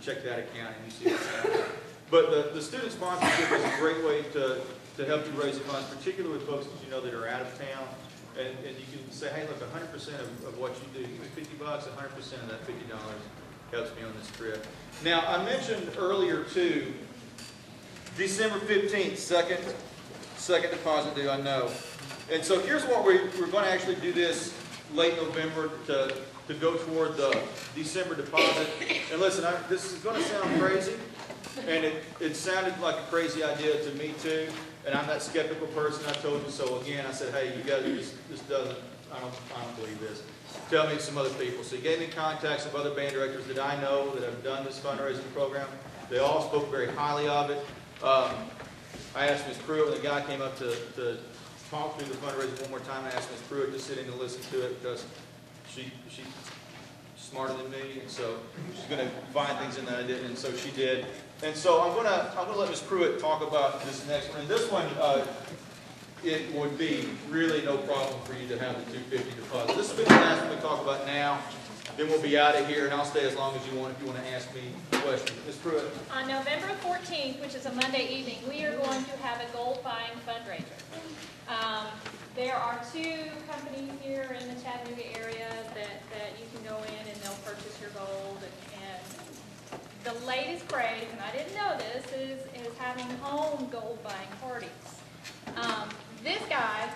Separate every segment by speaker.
Speaker 1: check that account and you see what's happening. But the student sponsorship is a great way to help you raise funds, particularly with folks that you know that are out of town. And you can say, hey, look, 100% of what you do, give me $50, 100% of that $50 helps me on this trip. Now, I mentioned earlier, too, December 15th, second deposit due, I know. And so here's what we're going to actually do this late November to go toward the December deposit. And listen, this is going to sound crazy, and it sounded like a crazy idea to me, too. And I'm that skeptical person, I told you. So again, I said, hey, you guys, this doesn't, I don't believe this. Tell me some other people. So he gave me contacts of other band directors that I know that have done this fundraising program. They all spoke very highly of it. I asked Ms. Pruitt, when the guy came up to talk through the fundraising one more time, I asked Ms. Pruitt to sit in and listen to it because she's smarter than me, and so she's going to find things in that I didn't, and so she did. And so I'm going to let Ms. Pruitt talk about this next one. And this one, it would be really no problem for you to have the $250 deposit. This will be the last one we talk about now. Then we'll be out of here, and I'll stay as long as you want if you want to ask me questions. Ms. Pruitt.
Speaker 2: On November 14th, which is a Monday evening, we are going to have a gold buying fundraiser. There are two companies here in the Chattanooga area that you can go in and they'll purchase your gold. And the latest craze, and I didn't know this, is having home gold buying parties. This guy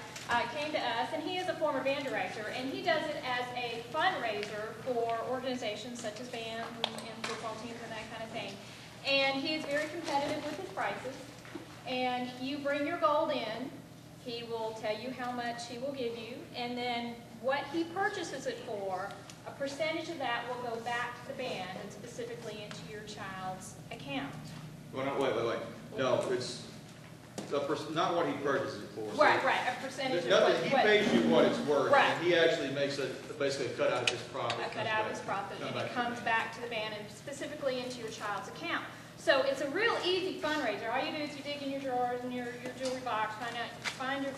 Speaker 2: came to us, and he is a former band director, and he does it as a fundraiser for organizations such as bands and football teams and that kind of thing. And he is very competitive with his prices. And you bring your gold in, he will tell you how much he will give you, and then what he purchases it for, a percentage of that will go back to the band and specifically into your child's account.
Speaker 1: Well, no, wait. No, it's not what he purchases it for.
Speaker 2: Right, a percentage of what
Speaker 1: he pays you what it's worth,
Speaker 2: right.
Speaker 1: And he actually makes basically a cut out of his profit.
Speaker 2: A cut out of his profit, and it comes back to the band and specifically into your child's account. So it's a real easy fundraiser. All you do is you dig in your drawers and your jewelry box, find your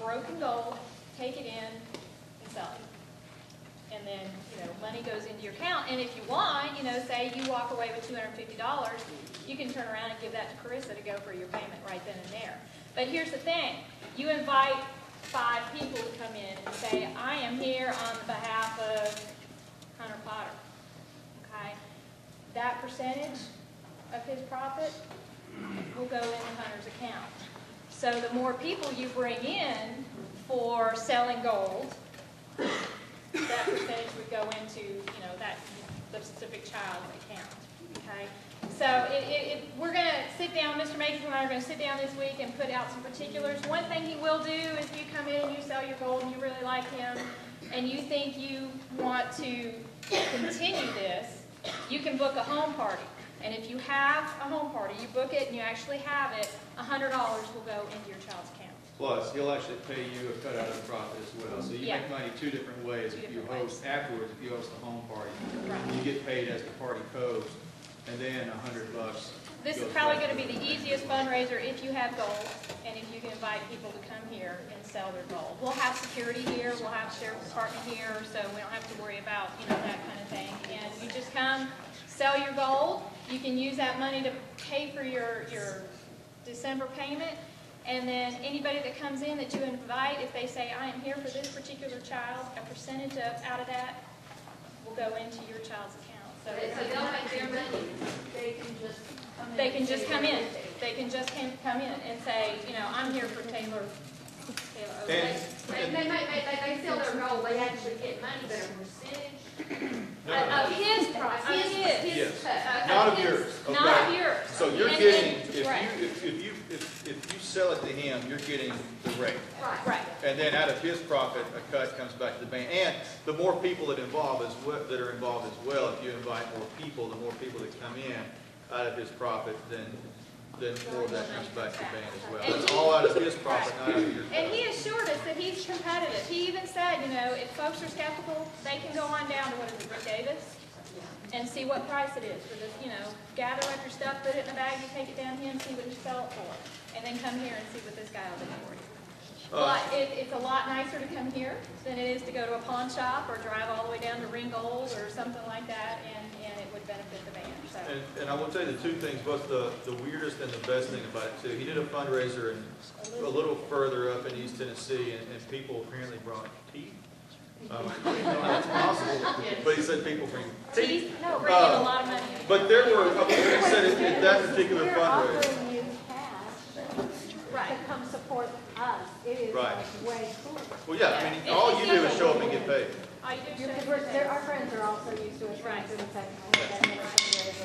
Speaker 2: broken gold, take it in, and sell it. And then, money goes into your account. And if you want, say you walk away with $250, you can turn around and give that to Carissa to go for your payment right then and there. But here's the thing. You invite 5 people to come in and say, I am here on behalf of Hunter Potter. Okay? That percentage of his profit will go into Hunter's account. So the more people you bring in for selling gold, that percentage would go into, the specific child's account. Okay? So we're going to sit down, Mr. Majors and I are going to sit down this week and put out some particulars. One thing he will do is you come in and you sell your gold and you really like him and you think you want to continue this, you can book a home party. And if you have a home party, you book it and you actually have it, $100 will go into your child's account.
Speaker 1: Plus, he'll actually pay you a cut out of the profit as well. So you make money 2 different ways. If you host afterwards, if you host the home party, you get paid as the party host, and then $100.
Speaker 2: This is probably going to be the easiest fundraiser if you have gold, and if you can invite people to come here and sell their gold. We'll have security here, we'll have the sheriff's department here, so we don't have to worry about that kind of thing. And you just come, sell your gold. You can use that money to pay for your December payment. And then anybody that comes in that you invite, if they say, I am here for this particular child, a percentage out of that will go into your child's account. So
Speaker 3: they'll make their money. They can just come in.
Speaker 2: They can just come in. They can just come in and say, I'm here for Taylor Oakley.
Speaker 3: They sell their gold. They actually get money, but a percentage
Speaker 2: Of his price.
Speaker 1: Yes. Not of yours. Okay.
Speaker 2: Not of yours.
Speaker 1: So you're getting, if you sell it to him, you're getting the rate.
Speaker 2: Right.
Speaker 1: And then out of his profit, a cut comes back to the band. And the more people that are involved as well, if you invite more people, the more people that come in out of his profit, then more of that comes back to the band as well. That's all out of his profit, not out of your profit.
Speaker 2: And he assured us that he's competitive. He even said, if folks are skeptical, they can go on down to, Rick Davis, and see what price it is for this, gather up your stuff, put it in a bag, you take it down here and see what you sell it for. And then come here and see what this guy will do for you. But it's a lot nicer to come here than it is to go to a pawn shop or drive all the way down to Ringgold or something like that, and it would benefit the band. So.
Speaker 1: and I will tell you the two things, both the weirdest and the best thing about it too. He did a fundraiser a little further up in East Tennessee, and people apparently brought teeth. I don't know how that's possible, but he said people bring teeth.
Speaker 2: No, bringing a lot of money.
Speaker 1: But there were, I mean, he said at that particular
Speaker 4: We're
Speaker 1: fundraiser.
Speaker 4: offering you cash
Speaker 2: Right.
Speaker 4: to come support us. It is
Speaker 1: Right.
Speaker 4: like way cool.
Speaker 1: Well, yeah, I mean, all you do is show up and get paid.
Speaker 2: All you do is
Speaker 4: Because
Speaker 2: show
Speaker 4: our friends are also used to it.
Speaker 2: Right.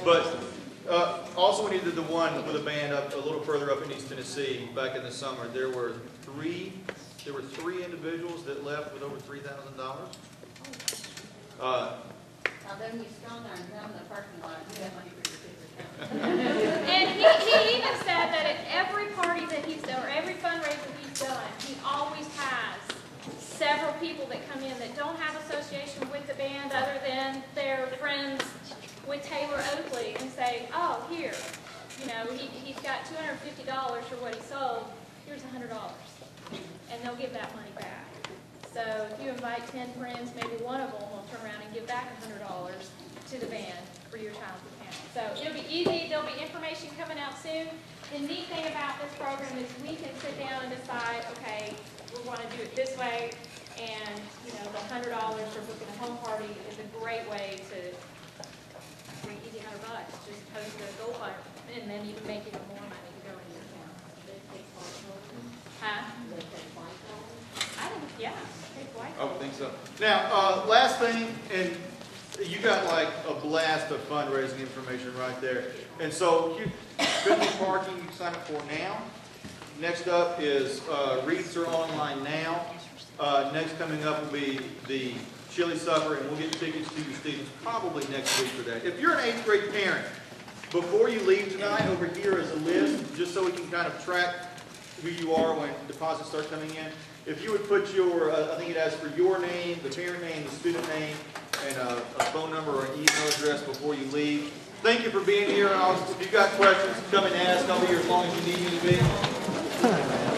Speaker 1: But also when he did the one with a band up a little further up in East Tennessee back in the summer, there were three individuals that left with over $3,000.
Speaker 5: Now then you strong arm them in the parking lot, you got money for your kids' account.
Speaker 2: And he even said that at every party that he's done, or every fundraiser he's done, he always has several people that come in that don't have association with the band other than their friends with Taylor Oakley and say, oh, here, you know, he's got $250 for what he sold, here's $100. And they'll give that money back. So if you invite 10 friends, maybe one of them will turn around and give back $100 to the band for your child's account. So it'll be easy. There'll be information coming out soon. The neat thing about this program is we can sit down and decide, okay, we want to do it this way, and you know, the $100 for booking a home party is a great way to bring easy $100. Just post a goal fire, and then you can make even more money to go in your account. Huh? I think, yeah.
Speaker 1: I would think so. Now, last thing, and you got like a blast of fundraising information right there. And so, Goodman Parking, you can sign up for now. Next up is wreaths are online now. Next coming up will be the chili supper, and we'll get tickets to your students probably next week for that. If you're an 8th grade parent, before you leave tonight, over here is a list, just so we can kind of track who you are when deposits start coming in. If you would put your, I think it asks for your name, the parent name, the student name, and a phone number or an email address before you leave. Thank you for being here. If you've got questions, come and ask. I'll be here as long as you need me to be.